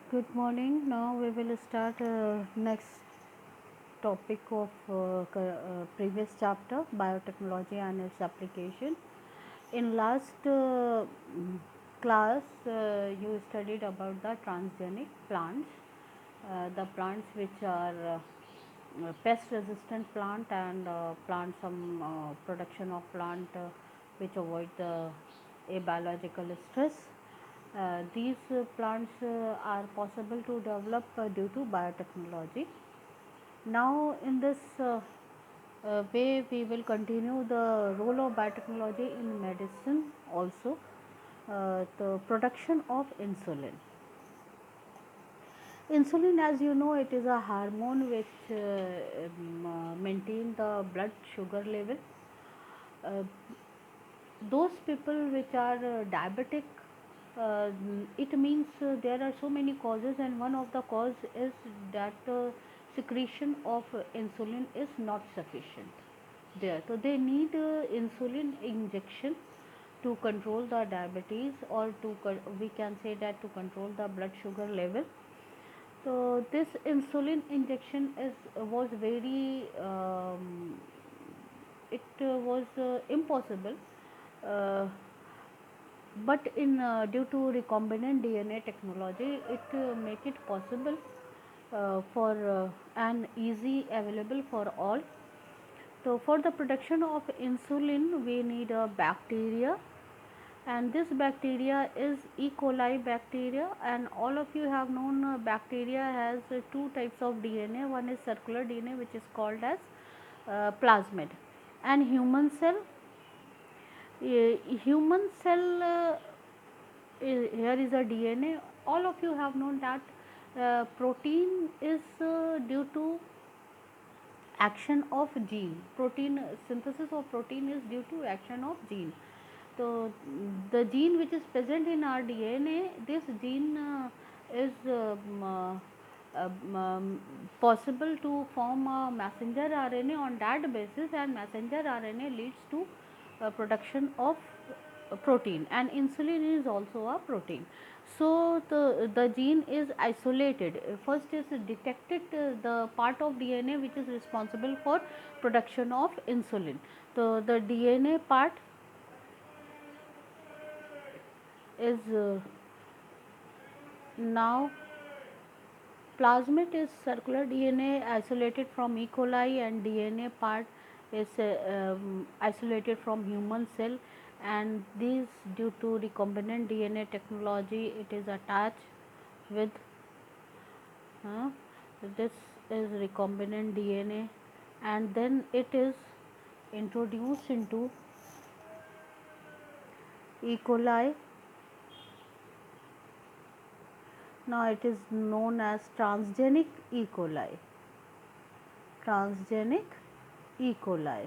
Good morning. Now we will start next topic of previous chapter, biotechnology and its application. In last class, you studied about the transgenic plants, the plants which are pest resistant plant and plant some production of plant which avoid the a biological stress. These plants are possible to develop due to biotechnology. Now, in this way, we will continue the role of biotechnology in medicine also. The production of insulin. Insulin, as you know, it is a hormone which maintain the blood sugar level. Uh, those people which are diabetic, uh, it means there are so many causes, and one of the cause is that secretion of insulin is not sufficient there, so they need insulin injection to control the diabetes, or to we can say that to control the blood sugar level. So this insulin injection is was very it was impossible, uh, but in due to recombinant DNA technology, it make it possible for and easy available for all. So for the production of insulin, we need a bacteria, and this bacteria is E. coli bacteria, and all of you have known bacteria has two types of DNA. One is circular DNA, which is called as plasmid, and human cell. Human cell, here is a DNA. All of you have known that protein is due to action of gene. Protein synthesis of protein is due to action of gene. So the gene which is present in our DNA, this gene is possible to form a messenger RNA on that basis, and messenger RNA leads to production of protein, and insulin is also a protein. So the gene is isolated. First is detected the part of DNA which is responsible for production of insulin. So the DNA part is now plasmid is circular DNA isolated from E. coli, and DNA part is isolated from human cell, and these due to recombinant DNA technology, it is attached with uh, this is recombinant DNA, and then it is introduced into E. coli. Now it is known as transgenic E. coli. Transgenic E. coli.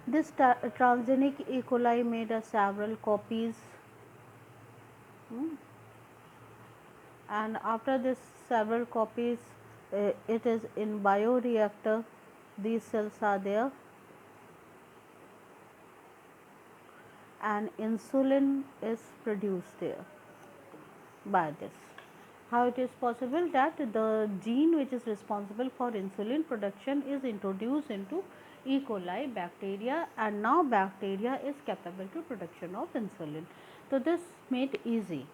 This transgenic E. coli made several copies, and after this several copies, it is in bioreactor. These cells are there, and insulin is produced there by this. How it is possible that the gene which is responsible for insulin production is introduced into E. coli bacteria, and now bacteria is capable to production of insulin. So this made easy.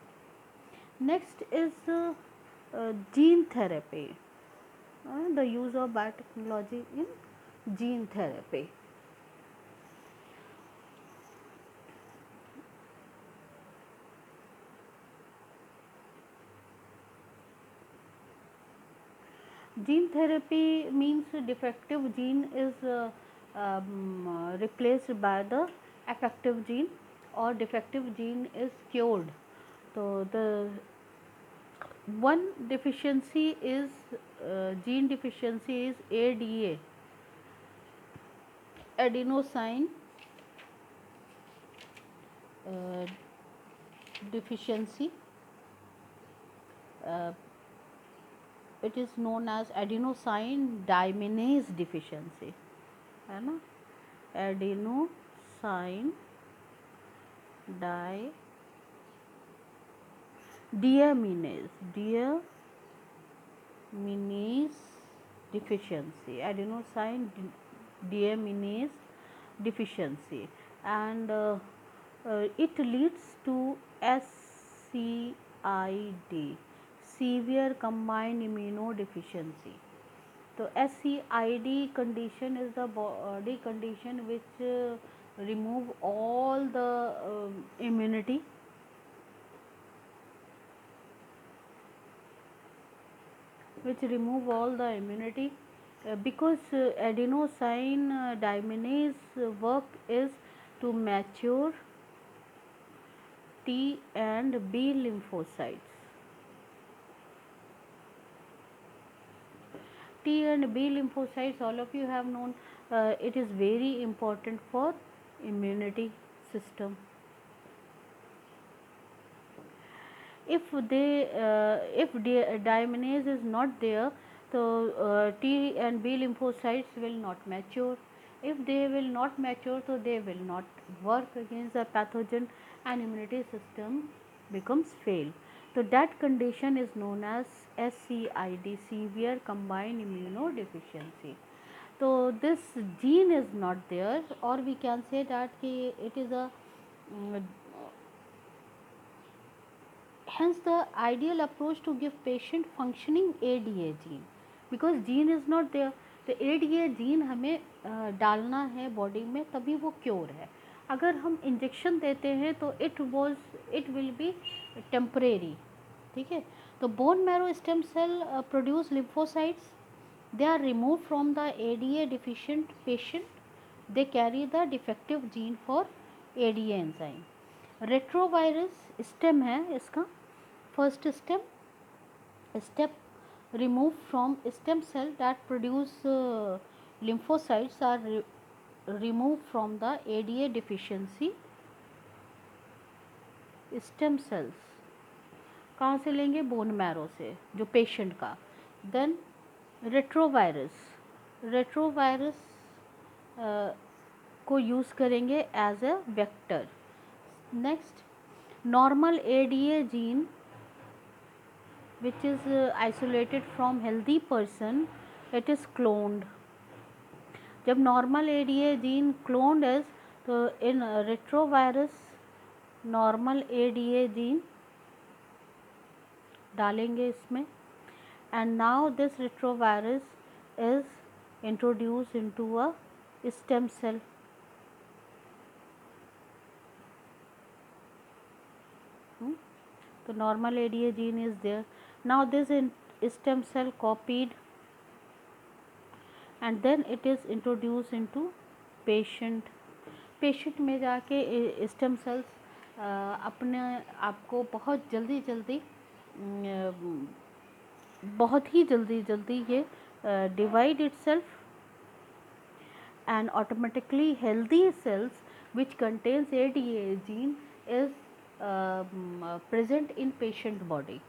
Next is gene therapy, the use of biotechnology in gene therapy. Gene therapy means defective gene is replaced by the effective gene, or defective gene is cured. So the one deficiency is gene deficiency is ADA, adenosine uh, deficiency. Uh, it is known as adenosine deaminase deficiency, है ना, adenosine deaminase deficiency, deaminase deficiency, and it leads to SCID, severe combined immunodeficiency. So SCID condition is the body condition which remove all the immunity, because adenosine deaminase work is to mature T and B lymphocytes. T and B lymphocytes, all of you have known, it is very important for immunity system. If deaminase is not there, so T and B lymphocytes will not mature. If they will not mature, so they will not work against the pathogen and immunity system becomes fail. So that condition is known as SCID, severe combined immunodeficiency. So this gene is not there, or we can say that it is a hence the ideal approach to give patient functioning ADA gene, because gene is not there. तो ADA gene हमें डालना है body में, तभी वो cure है. अगर हम इंजेक्शन देते हैं तो इट विल बी टेम्परेरी. ठीक है. तो bone marrow stem cell produce lymphocytes, they are removed from the ADA deficient patient, they carry the defective gene for ADA enzyme. Retrovirus stem है इसका, first step removed from stem cell that produce lymphocytes are removed from the ADA deficiency stem cells. कहाँ से लेंगे? Bone marrow से, जो patient का. Then retrovirus को use करेंगे as a vector. Next, normal ADA gene which is isolated from healthy person, it is cloned. जब normal ADA gene cloned है, तो इन रेट्रोवायरस नॉर्मल ADA जीन डालेंगे इसमें, and now this retrovirus is introduce into a stem cell. तो normal ADA gene is there. Now this stem cell copied and then it is introduced into patient. Patient में जाके stem cells अपने आप को बहुत ही जल्दी ये divide itself, and automatically healthy cells which contains ADA gene is present in patient body.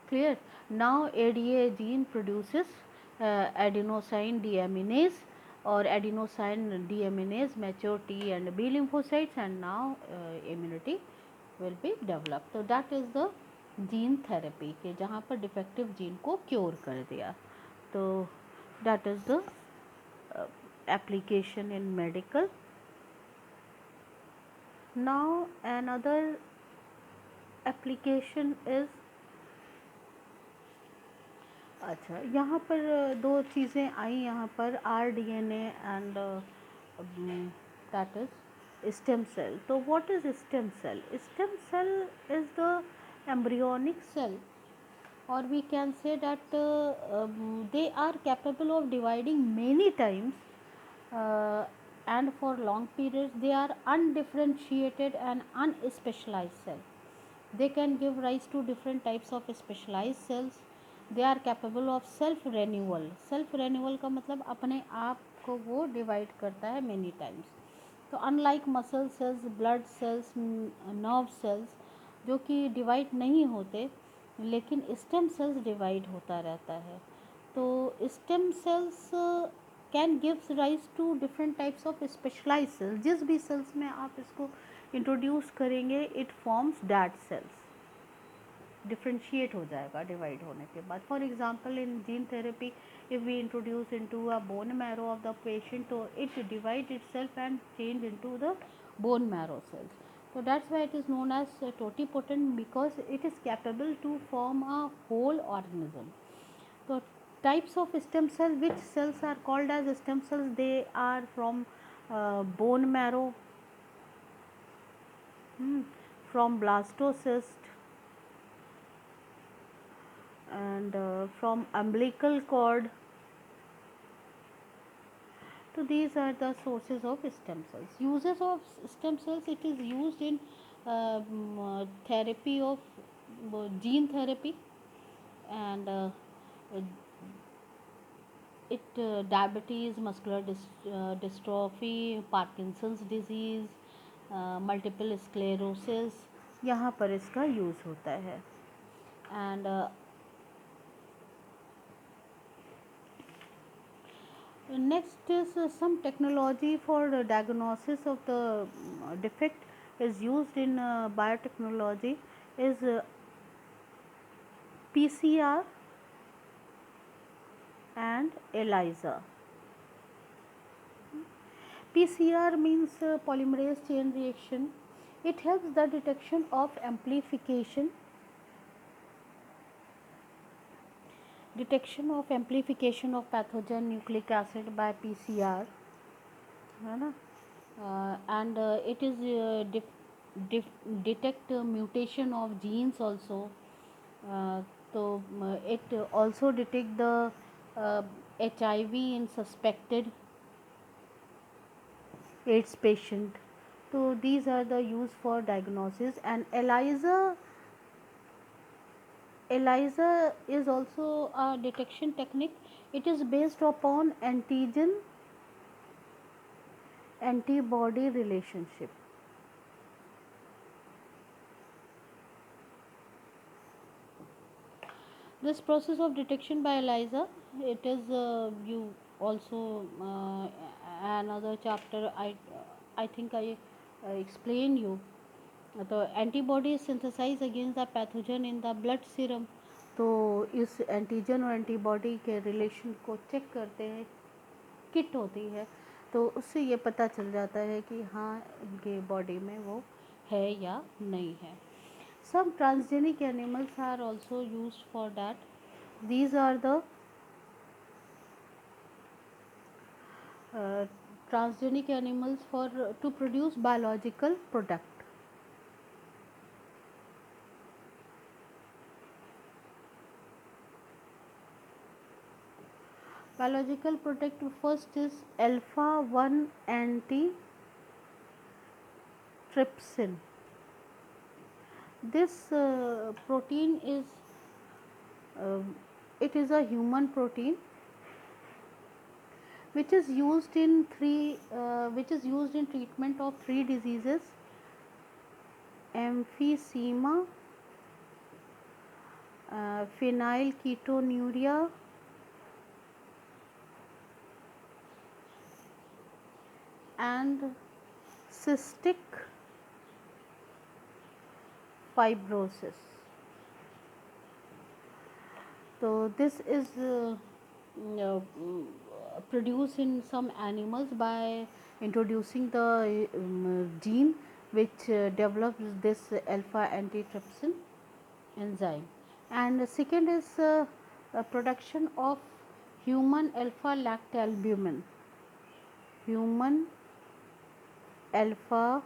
Clear? Now ADA gene produces adenosine deaminase or adenosine deaminase mature T and B lymphocytes, and now immunity will be developed. So that is the gene therapy के जहाँ पर defective gene को cure कर दिया. तो that is the application in medical. Now another application is, अच्छा, यहाँ पर दो चीज़ें आई यहाँ पर, rDNA and that is stem cell. तो what is stem cell? Stem cell is the embryonic cell, or we can say that they are capable of dividing many times and for long periods. They are undifferentiated and unspecialized cell. They can give rise to different types of specialized cells. They are capable of self renewal. Self renewal का मतलब अपने आप को वो divide करता है many times. तो unlike muscle cells, blood cells, nerve cells जो कि डिवाइड नहीं होते, लेकिन स्टेम सेल्स डिवाइड होता रहता है. तो stem cells can gives rise to different types of specialize cells. जिस भी सेल्स में आप इसको इंट्रोड्यूस करेंगे, it forms that cells. Differentiate हो जाएगा डिवाइड होने के बाद. For example in gene therapy if we introduce into a bone marrow of the patient, so it divide itself and change into the bone marrow cells. So that's why it is known as totipotent, because it is capable to form a whole organism. So types of stem cell, which cells are called as stem cells? They are from bone marrow, from blastocyst, and from umbilical cord. So these are the sources of stem cells. Uses of stem cells: it is used in therapy of gene therapy, and uh, it diabetes, muscular dystrophy, Parkinson's disease, multiple sclerosis, यहाँ पर इसका use होता है. And next is some technology for the diagnosis of the defect is used in biotechnology, is PCR and ELISA. PCR means polymerase chain reaction. It helps the detection of amplification of pathogen nucleic acid by PCR, है ना. And it is detect mutation of genes also. So it also detect the HIV in suspected AIDS patient. So these are the use for diagnosis. And ELISA is also a detection technique. It is based upon antigen antibody relationship. This process of detection by ELISA, it is you also another chapter. I think I explain you. The antibody is synthesized against the pathogen in the blood serum. तो इस antigen और antibody के relation को check करते हैं, kit होती है, तो उससे ये पता चल जाता है कि हाँ इनके बॉडी में वो है या नहीं है. Some transgenic animals are also used for that. These are the transgenic animals for to produce biological product. Biological product, first is alpha 1 antitrypsin. This protein is it is a human protein which is used in treatment of three diseases: emphysema, phenylketonuria, and cystic fibrosis. So this is produced in some animals by introducing the gene which develops this alpha antitrypsin enzyme. And the second is production of human alpha lactalbumin. Human alpha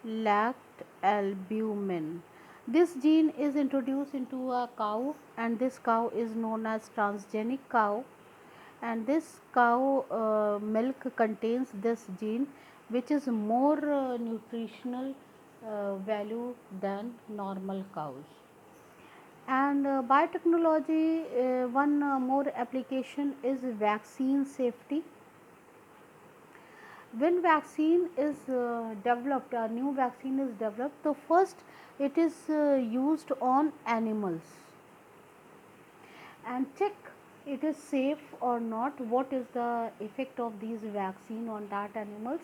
lactalbumin. This gene is introduced into a cow, and this cow is known as transgenic cow, and this cow milk contains this gene, which is more nutritional value than normal cows. And biotechnology, one more application is vaccine safety. When vaccine is developed, a new vaccine is developed, so first it is used on animals and check it is safe or not, what is the effect of these vaccine on that animals,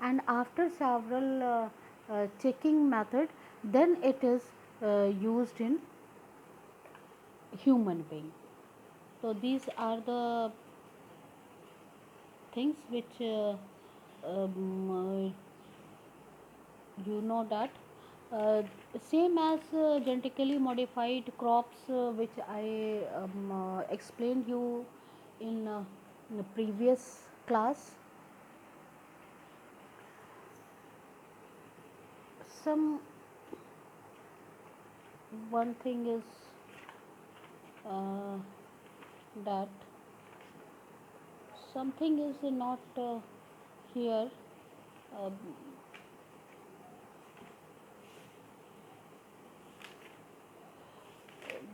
and after several checking method, then it is used in human being. So these are the things which you know that uh, same as genetically modified crops, which I explained you in the previous class. Some one thing is uh, that something is not here, uh,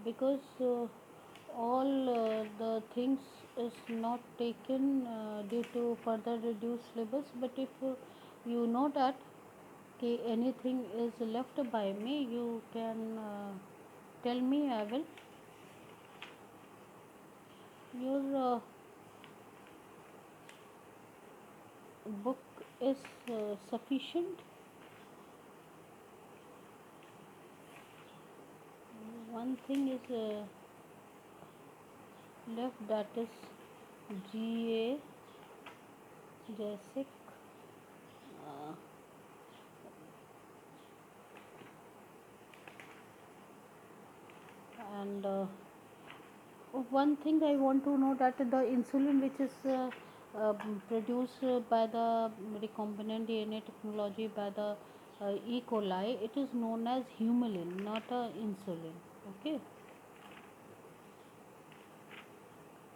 because all the things is not taken due to further reduced syllabus. But if you know that anything is left by me, you can tell me. I will. Your book is sufficient. One thing is left, that is GA Jessic, uh, and one thing I want to know, that the insulin which is produced by the recombinant DNA technology by the E. coli, it is known as humulin, not a insulin. Okay,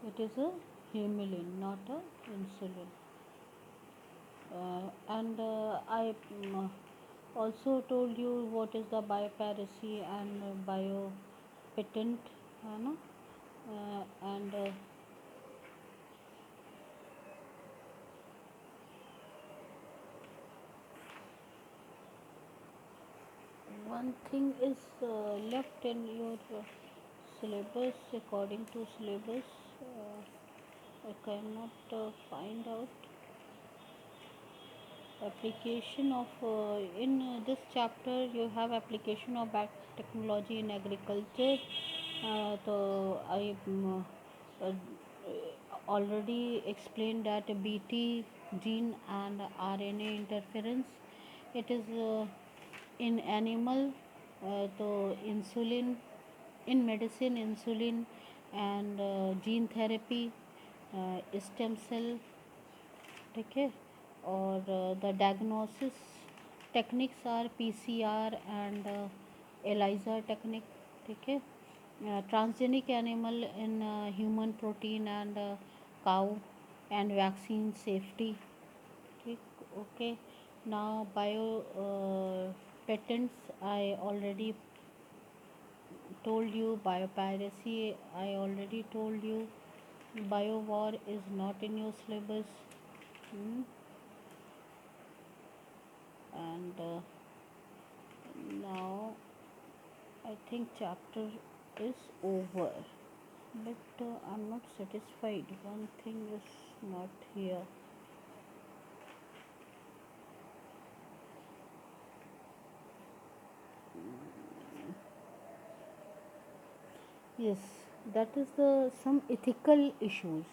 it is a humulin, not a insulin. And I also told you what is the biopiracy and biopatent, no? And one thing is left in your syllabus. According to syllabus, I cannot find out application of in this chapter. You have application of biotechnology in agriculture. So I uh, already explained that bt gene and RNA interference, it is in animal, so insulin in medicine, insulin and gene therapy, stem cell, okay, or the diagnosis techniques are PCR and ELISA technique, okay, transgenic animal in human protein and cow and vaccine safety, okay. Okay, now bio patents I already told you. Biopiracy I already told you. Biowar is not in your syllabus. Hmm. And now I think chapter is over, but I'm not satisfied. One thing is not here. Yes, that is the some ethical issues.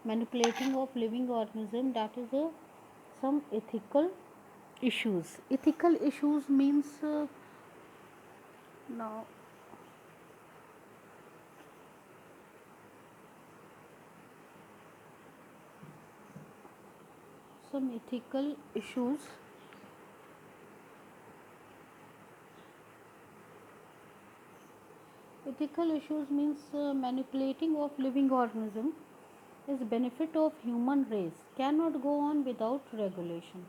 Manipulating of living organism, that is a some ethical issues. Ethical issues means now some ethical issues. Ethical issues means manipulating of living organism is benefit of human race cannot go on without regulation.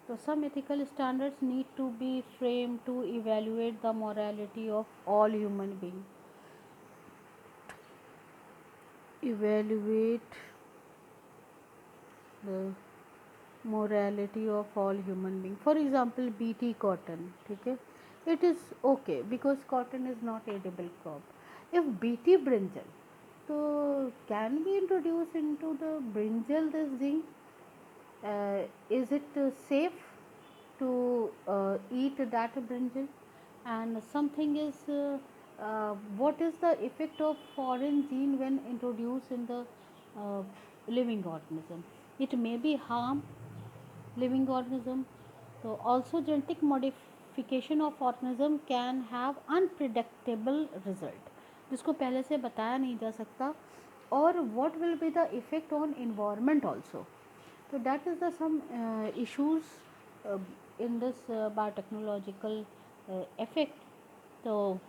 So some ethical standards need to be framed to evaluate the morality of all human beings. Evaluate the morality of all human beings. For example, BT cotton, okay, it is okay because cotton is not edible crop. If BT brinjal, so can we introduce into the brinjal this thing? Is it safe to eat that brinjal? And something is what is the effect of foreign gene when introduced in the uh, living organism? It may be harm living organism. So also genetic modification of organism can have unpredictable result, जिसको पहले से बताया नहीं जा सकता. और what will be the effect on environment also. So that is the some issues uh, in this biotechnological effect. So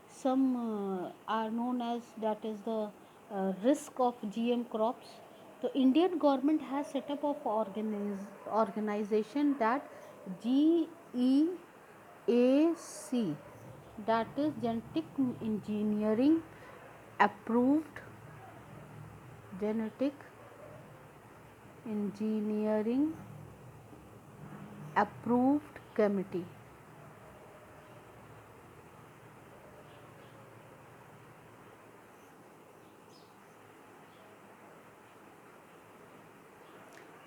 some are known as, that is the risk of GM crops. The Indian government has set up of organization, that GEAC, that is genetic engineering approved, genetic engineering approved committee.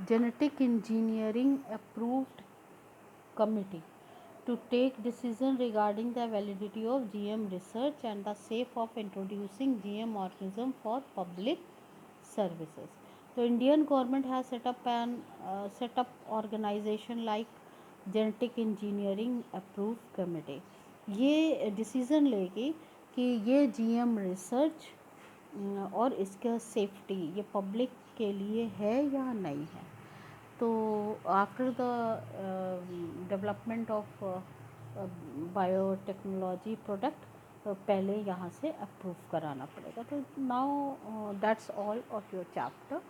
Genetic engineering approved committee to take decision regarding the validity of GM research and the safe of introducing GM organism for public services. So Indian government has set up organization like genetic engineering approved committee. ये decision लेगी कि ये GM research और इसका safety ये public के लिए है या नहीं है. तो after the development of biotechnology product पहले यहाँ से अप्रूव कराना पड़ेगा. तो now that's all of your chapter.